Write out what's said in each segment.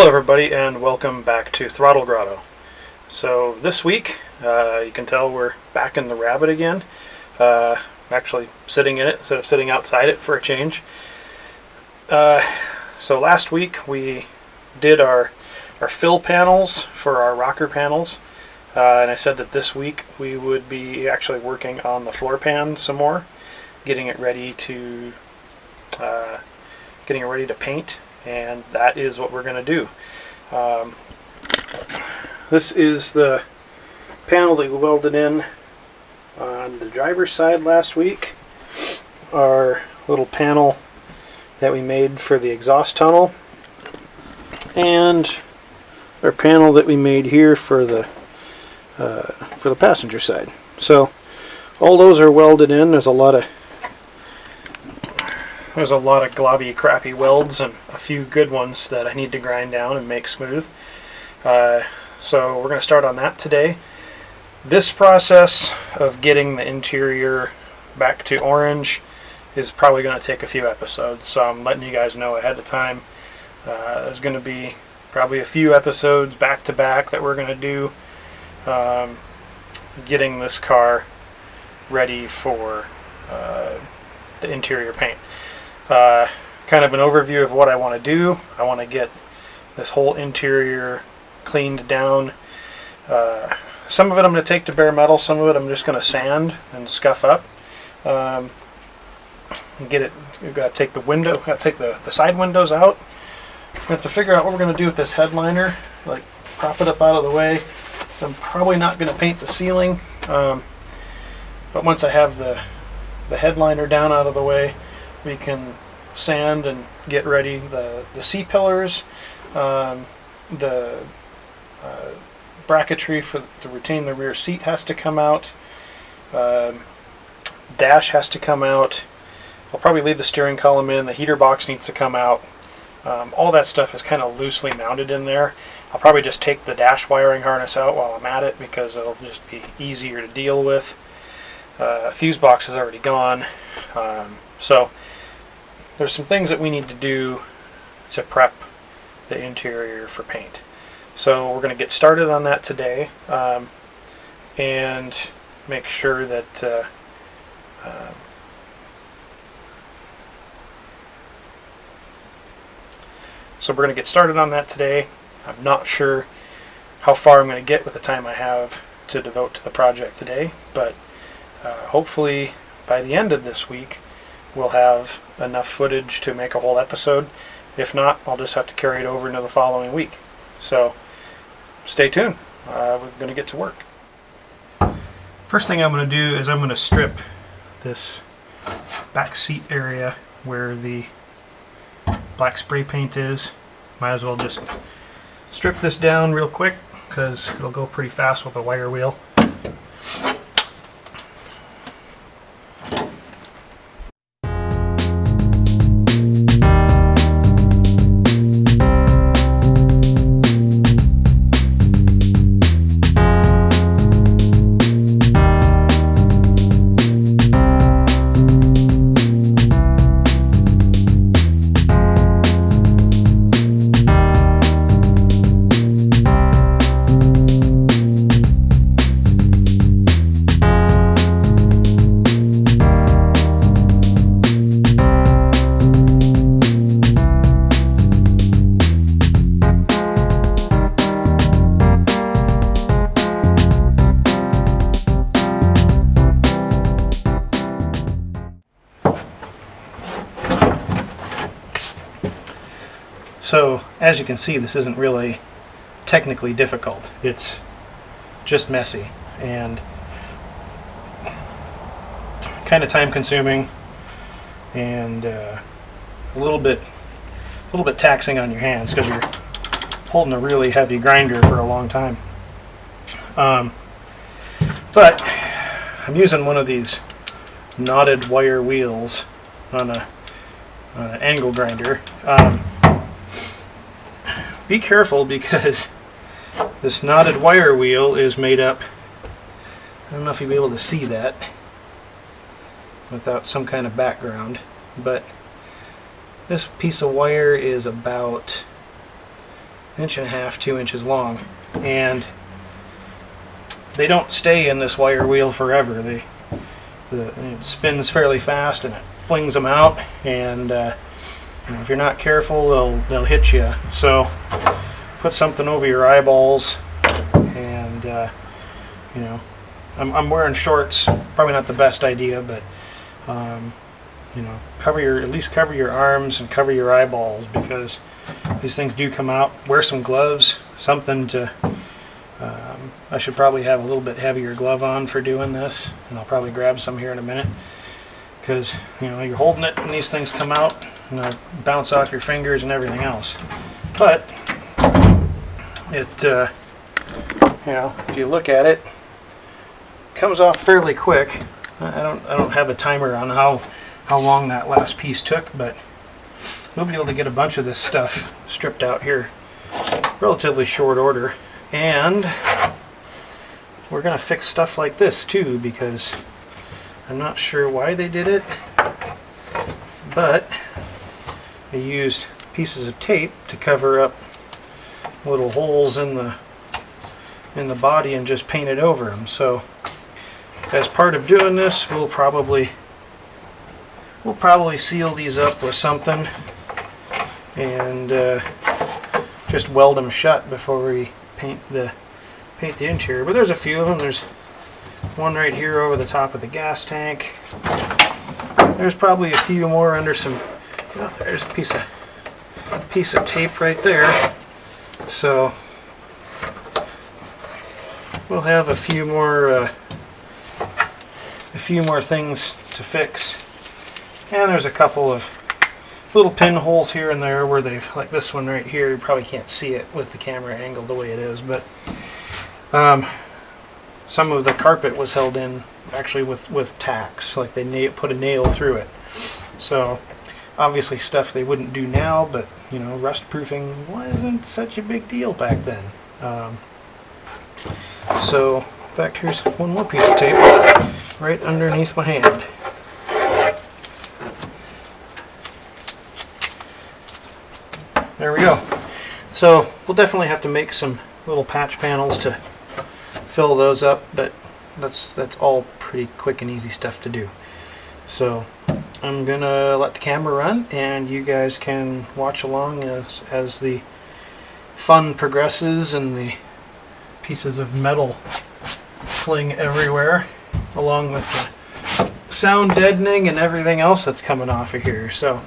Hello everybody and welcome back to Throttle Grotto. So this week, you can tell we're back in the Rabbit again. Actually sitting in it instead of sitting outside it for a change. So last week we did our fill panels for our rocker panels. And I said that this week we would be actually working on the floor pan some more, getting it ready to paint. And that is what we're going to do. This is the panel that we welded in on the driver's side last week. Our little panel that we made for the exhaust tunnel, and our panel that we made here for the passenger side. So all those are welded in. There's a lot of globby, crappy welds and a few good ones that I need to grind down and make smooth. So we're going to start on that today. This process of getting the interior back to orange is probably going to take a few episodes, so I'm letting you guys know ahead of time. There's going to be probably a few episodes back to back that we're going to do getting this car ready for the interior paint. Kind of an overview of what I want to do. I want to get this whole interior cleaned down. Some of it I'm going to take to bare metal, some of it I'm just going to sand and scuff up. Get it. We've got to take the side windows out. We have to figure out what we're going to do with this headliner, like prop it up out of the way. So I'm probably not going to paint the ceiling, but once I have the headliner down out of the way, we can sand and get ready the C-pillars, the bracketry to retain the rear seat has to come out, dash has to come out. I'll probably leave the steering column in, the heater box needs to come out. All that stuff is kind of loosely mounted in there. I'll probably just take the dash wiring harness out while I'm at it because it'll just be easier to deal with. Fuse box is already gone, so there's some things that we need to do to prep the interior for paint. So we're going to get started on that today, and make sure that so we're going to get started on that today. I'm not sure how far I'm going to get with the time I have to devote to the project today, but hopefully by the end of this week we'll have enough footage to make a whole episode. If not, I'll just have to carry it over into the following week. So stay tuned. We're going to get to work. First thing I'm going to do is I'm going to strip this back seat area where the black spray paint is. Might as well just strip this down real quick because it'll go pretty fast with a wire wheel. So as you can see, this isn't really technically difficult. It's just messy and kind of time consuming and a little bit taxing on your hands because you're holding a really heavy grinder for a long time. But I'm using one of these knotted wire wheels on an angle grinder. Be careful because this knotted wire wheel is made up, I don't know if you'll be able to see that without some kind of background, but this piece of wire is about 1.5, 2 inches long, and they don't stay in this wire wheel forever. It spins fairly fast and it flings them out, and you know, if you're not careful, they'll hit you. So put something over your eyeballs, and you know, I'm wearing shorts. Probably not the best idea, but you know, at least cover your arms and cover your eyeballs, because these things do come out. Wear some gloves, something to. I should probably have a little bit heavier glove on for doing this, and I'll probably grab some here in a minute, because you know, you're holding it and these things come out and they'll bounce off your fingers and everything else. But it, you know, if you look at it, it comes off fairly quick. I don't have a timer on how long that last piece took, but we'll be able to get a bunch of this stuff stripped out here relatively short order. And we're going to fix stuff like this too, because I'm not sure why they did it, but they used pieces of tape to cover up little holes in the body and just painted over them. So as part of doing this, we'll probably seal these up with something and just weld them shut before we paint the interior. But there's a few of them. There's one right here over the top of the gas tank. There's probably a few more under some. Oh, there's a piece of tape right there. So we'll have a few more things to fix. And there's a couple of little pinholes here and there where they've, like this one right here, you probably can't see it with the camera angled the way it is, but some of the carpet was held in actually with tacks, like they put a nail through it. So obviously stuff they wouldn't do now, but you know, rust proofing wasn't such a big deal back then. So in fact, here's one more piece of tape right underneath my hand. There we go. So we'll definitely have to make some little patch panels to fill those up, but that's all pretty quick and easy stuff to do. So I'm gonna let the camera run, and you guys can watch along as the fun progresses and the pieces of metal fling everywhere, along with the sound deadening and everything else that's coming off of here. So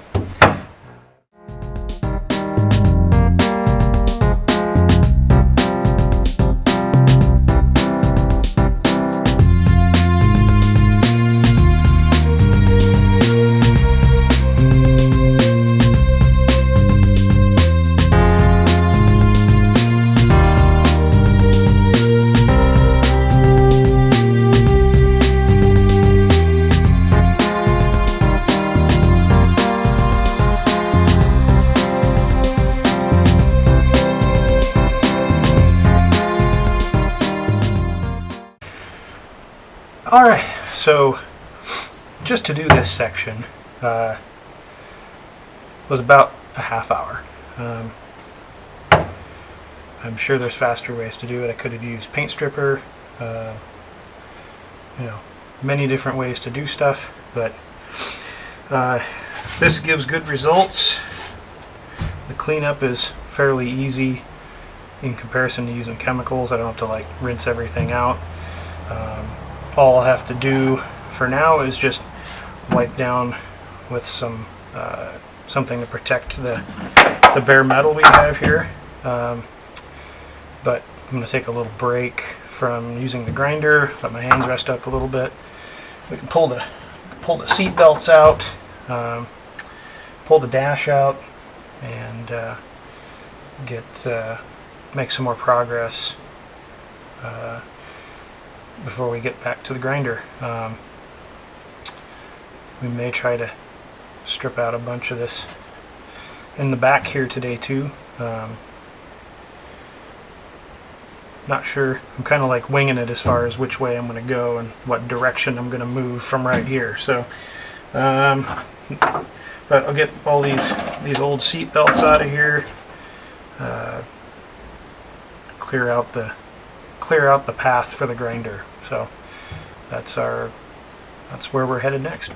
alright, so just to do this section was about a half hour. I'm sure there's faster ways to do it. I could have used paint stripper, you know, many different ways to do stuff, but this gives good results. The cleanup is fairly easy in comparison to using chemicals. I don't have to like rinse everything out. All I'll have to do for now is just wipe down with some something to protect the bare metal we have here. But I'm going to take a little break from using the grinder, let my hands rest up a little bit. We can pull the seat belts out, pull the dash out, and make some more progress before we get back to the grinder. We may try to strip out a bunch of this in the back here today too. Not sure. I'm kind of like winging it as far as which way I'm going to go and what direction I'm going to move from right here. So, but I'll get all these old seat belts out of here. clear out the path for the grinder. So that's where we're headed next.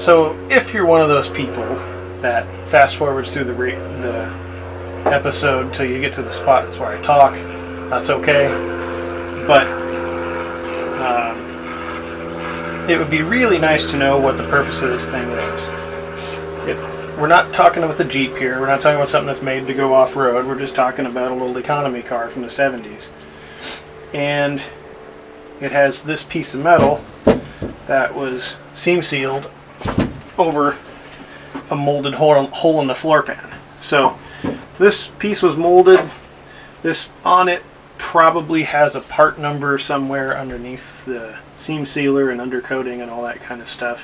So if you're one of those people that fast forwards through the episode till you get to the spots where I talk, that's okay. But it would be really nice to know what the purpose of this thing is. We're not talking about the Jeep here. We're not talking about something that's made to go off-road. We're just talking about a little economy car from the 70s. And it has this piece of metal that was seam sealed over a molded hole in the floor pan. So this piece was molded. This on it probably has a part number somewhere underneath the seam sealer and undercoating and all that kind of stuff.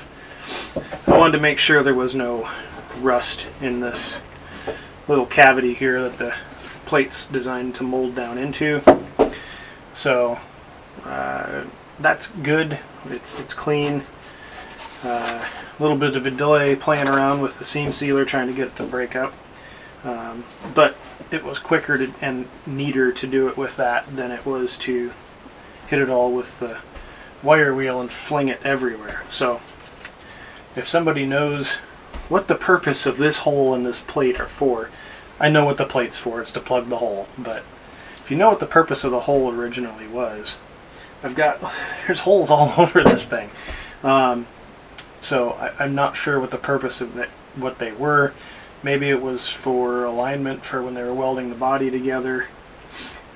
I wanted to make sure there was no rust in this little cavity here that the plate's designed to mold down into. So that's good. It's clean. A little bit of a delay playing around with the seam sealer trying to get it to break up, but it was quicker and neater to do it with that than it was to hit it all with the wire wheel and fling it everywhere. So if somebody knows what the purpose of this hole and this plate are for, I know what the plate's for. It's to plug the hole. But if you know what the purpose of the hole originally was, there's holes all over this thing. So I'm not sure what the purpose of what they were. Maybe it was for alignment for when they were welding the body together,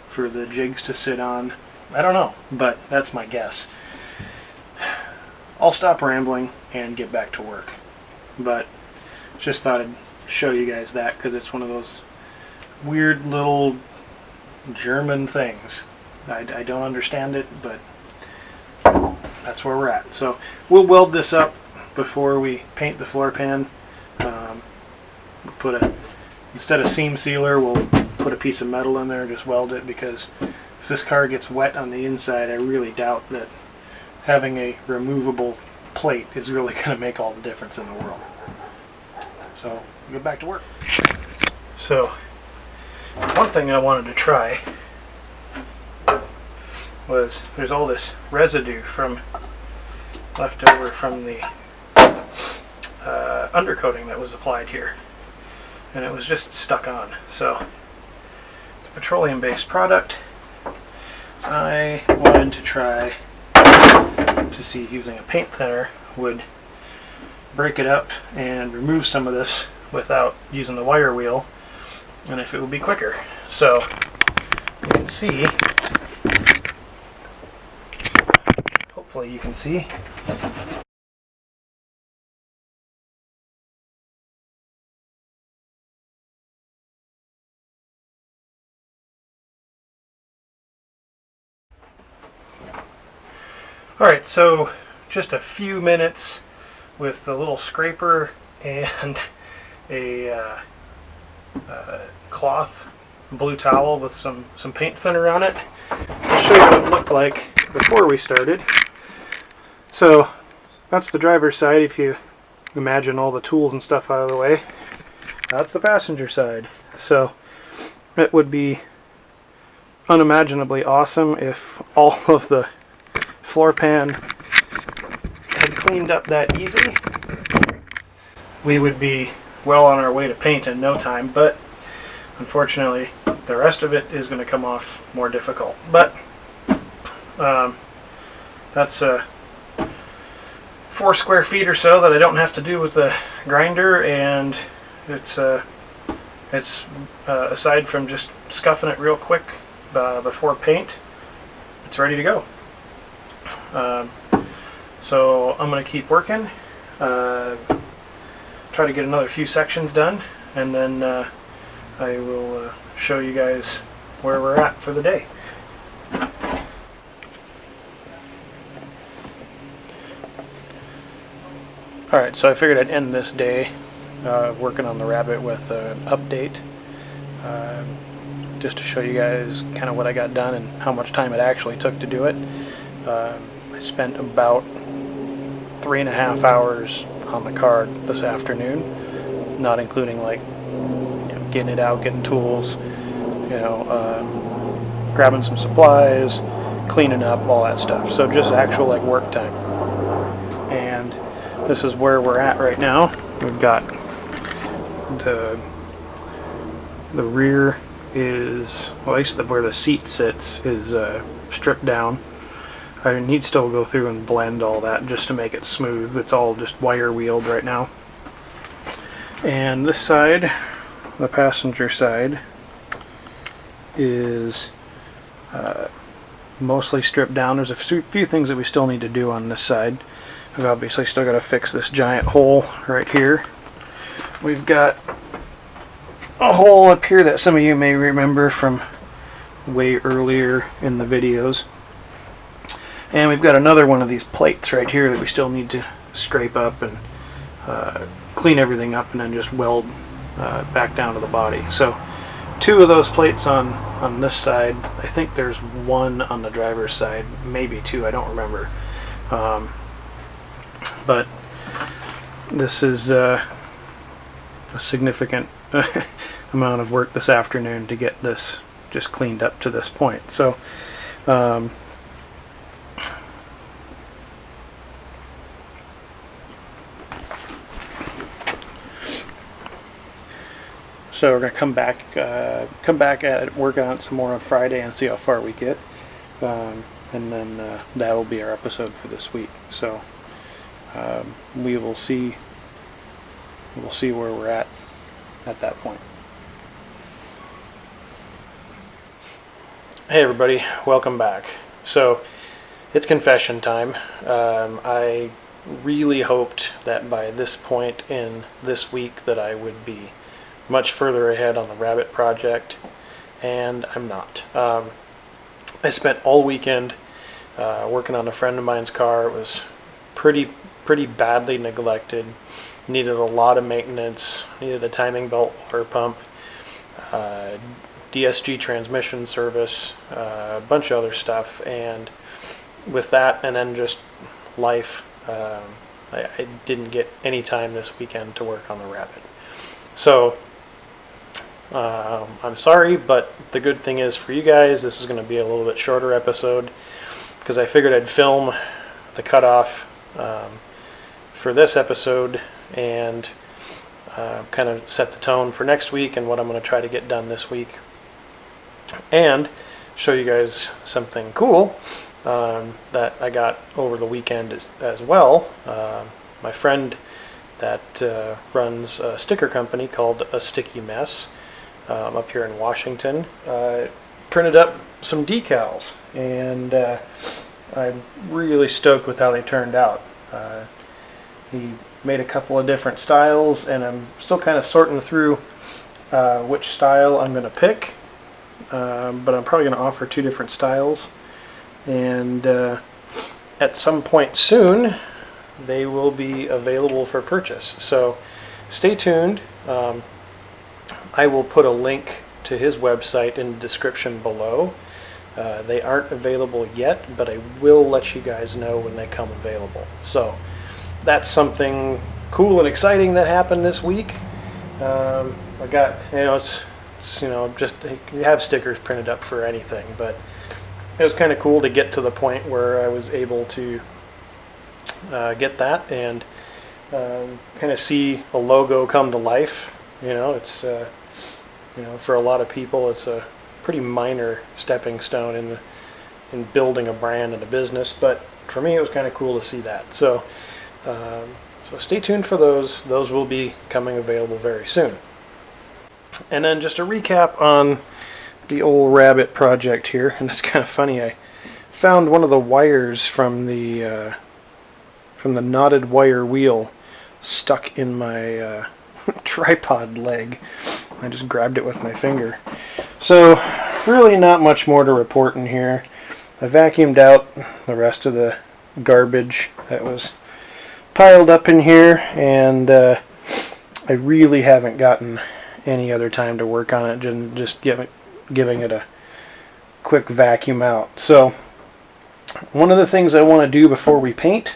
for the jigs to sit on. I don't know, but that's my guess. I'll stop rambling and get back to work. But just thought I'd show you guys that because it's one of those weird little German things. I don't understand it, but that's where we're at. So we'll weld this up before we paint the floor pan. Instead of seam sealer, we'll put a piece of metal in there and just weld it, because if this car gets wet on the inside, I really doubt that having a removable plate is really going to make all the difference in the world. So we'll get back to work. So one thing I wanted to try was, there's all this residue left over from the undercoating that was applied here, and it was just stuck on. So it's a petroleum-based product. I wanted to try to see if using a paint thinner would break it up and remove some of this without using the wire wheel, and if it would be quicker. So you can see, hopefully you can see, alright, so just a few minutes with the little scraper and a cloth blue towel with some paint thinner on it. I'll show you what it looked like before we started. So that's the driver's side, if you imagine all the tools and stuff out of the way. That's the passenger side. So it would be unimaginably awesome if all of the floor pan had cleaned up that easy. We would be well on our way to paint in no time, but unfortunately the rest of it is going to come off more difficult. But that's 4 square feet or so that I don't have to do with the grinder, and it's aside from just scuffing it real quick before paint, it's ready to go. So I'm going to keep working, try to get another few sections done, and then I will show you guys where we're at for the day. Alright, so I figured I'd end this day working on the Rabbit with an update, just to show you guys kind of what I got done and how much time it actually took to do it. I spent about 3.5 hours on the car this afternoon, not including like getting it out, getting tools, grabbing some supplies, cleaning up, all that stuff. So just actual like work time. And this is where we're at right now. We've got the rear is, well, at least where the seat sits is stripped down. I need still go through and blend all that just to make it smooth. It's all just wire wheeled right now. And this side, the passenger side, is mostly stripped down. There's a few things that we still need to do on this side. We've obviously still got to fix this giant hole right here. We've got a hole up here that some of you may remember from way earlier in the videos. And we've got another one of these plates right here that we still need to scrape up and clean everything up and then just weld back down to the body. So 2 of those plates on this side. I think there's 1 on the driver's side, maybe 2, I don't remember. But this is a significant amount of work this afternoon to get this just cleaned up to this point. So So we're going to come back at it, work on it some more on Friday and see how far we get, and then that will be our episode for this week. So we will see. We'll see where we're at that point. Hey everybody, welcome back. So it's confession time. I really hoped that by this point in this week that I would be much further ahead on the Rabbit project, and I'm not. I spent all weekend working on a friend of mine's car. It was pretty badly neglected, needed a lot of maintenance, needed a timing belt water pump, DSG transmission service, a bunch of other stuff, and with that and then just life, I didn't get any time this weekend to work on the Rabbit. So I'm sorry, but the good thing is for you guys, this is going to be a little bit shorter episode because I figured I'd film the cutoff for this episode and kind of set the tone for next week and what I'm going to try to get done this week, and show you guys something cool that I got over the weekend as well. My friend that runs a sticker company called A Sticky Mess up here in Washington printed up some decals, and I'm really stoked with how they turned out. He made a couple of different styles, and I'm still kind of sorting through which style I'm going to pick, but I'm probably going to offer 2 different styles, and at some point soon they will be available for purchase. So stay tuned. I will put a link to his website in the description below. They aren't available yet, but I will let you guys know when they come available. So that's something cool and exciting that happened this week. I got, it's just, you have stickers printed up for anything, but it was kind of cool to get to the point where I was able to get that and kind of see a logo come to life. It's for a lot of people, it's a pretty minor stepping stone in building a brand and a business, but for me it was kind of cool to see that. So so stay tuned for those. Those will be coming available very soon. And then just a recap on the old rabbit project here, and it's kind of funny, I found one of the wires from the knotted wire wheel stuck in my tripod leg. I just grabbed it with my finger. So really not much more to report in here. I vacuumed out the rest of the garbage that was piled up in here, and I really haven't gotten any other time to work on it, and just giving it a quick vacuum out. So one of the things I want to do before we paint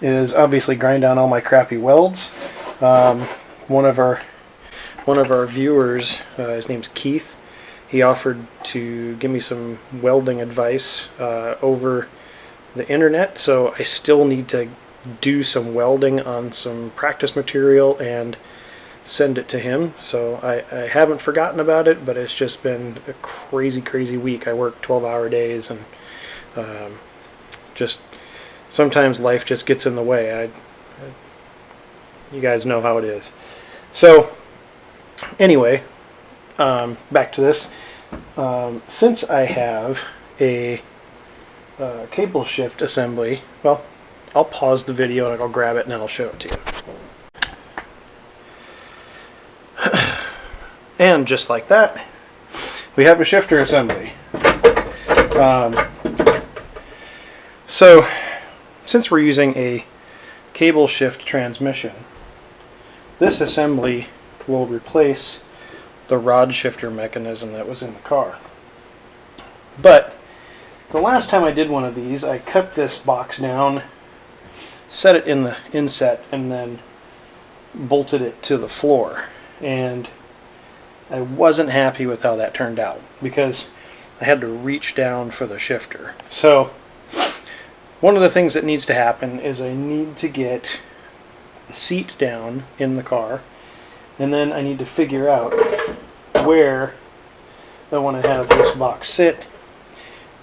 is obviously grind down all my crappy welds. One of our viewers, his name's Keith, he offered to give me some welding advice over the internet, so I still need to do some welding on some practice material and send it to him. So I haven't forgotten about it, but it's just been a crazy week. I work 12-hour days, and just sometimes life just gets in the way. You guys know how it is. So anyway, back to this. Since I have a cable shift assembly, well, I'll pause the video and I'll go grab it and then I'll show it to you. And just like that, we have a shifter assembly. So since we're using a cable shift transmission, this assembly will replace the rod shifter mechanism that was in the car. But the last time I did one of these, I cut this box down, set it in the inset, and then bolted it to the floor. And I wasn't happy with how that turned out because I had to reach down for the shifter. So one of the things that needs to happen is I need to get the seat down in the car, and then I need to figure out where I want to have this box sit,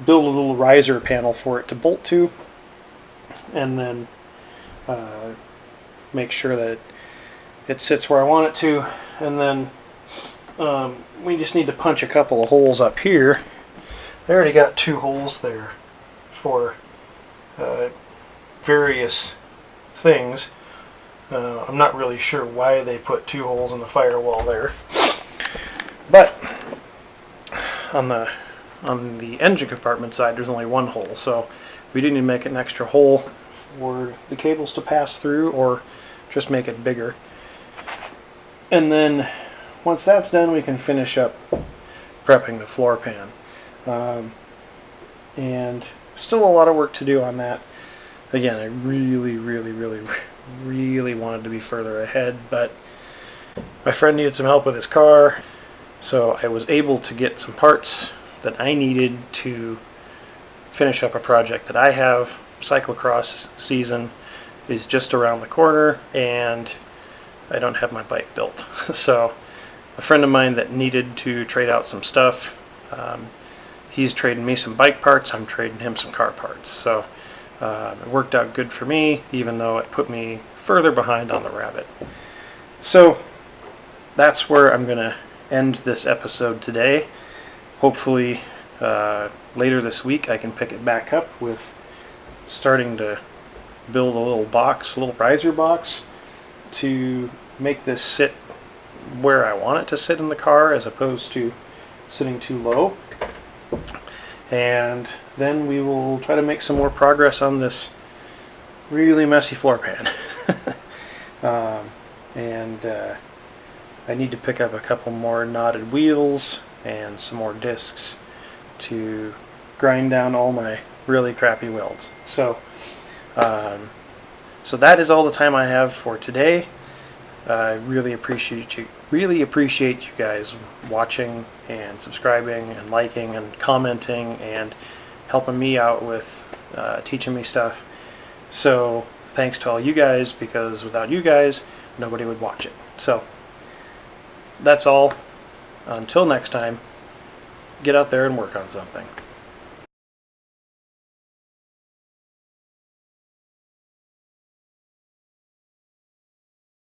build a little riser panel for it to bolt to, and then make sure that it sits where I want it to. And then we just need to punch a couple of holes up here. I already got 2 holes there for various things. I'm not really sure why they put 2 holes in the firewall there, but on the engine compartment side there's only 1 hole, so we do need to make an extra hole for the cables to pass through, or just make it bigger. And then once that's done, we can finish up prepping the floor pan. And still a lot of work to do on that. Again, I really wanted to be further ahead, but my friend needed some help with his car, so I was able to get some parts that I needed to finish up a project that I have. Cyclocross season is just around the corner, and I don't have my bike built. So a friend of mine that needed to trade out some stuff, he's trading me some bike parts, I'm trading him some car parts. So it worked out good for me, even though it put me further behind on the rabbit. So that's where I'm going to end this episode today. Hopefully later this week I can pick it back up with starting to build a little box, a little riser box, to make this sit where I want it to sit in the car, as opposed to sitting too low. And then we will try to make some more progress on this really messy floor pan. And I need to pick up a couple more knotted wheels and some more discs to grind down all my really crappy welds. So so that is all the time I have for today. I really appreciate you guys watching and subscribing and liking and commenting and helping me out with teaching me stuff. So thanks to all you guys, because without you guys nobody would watch it. So that's all. Until next time, get out there and work on something.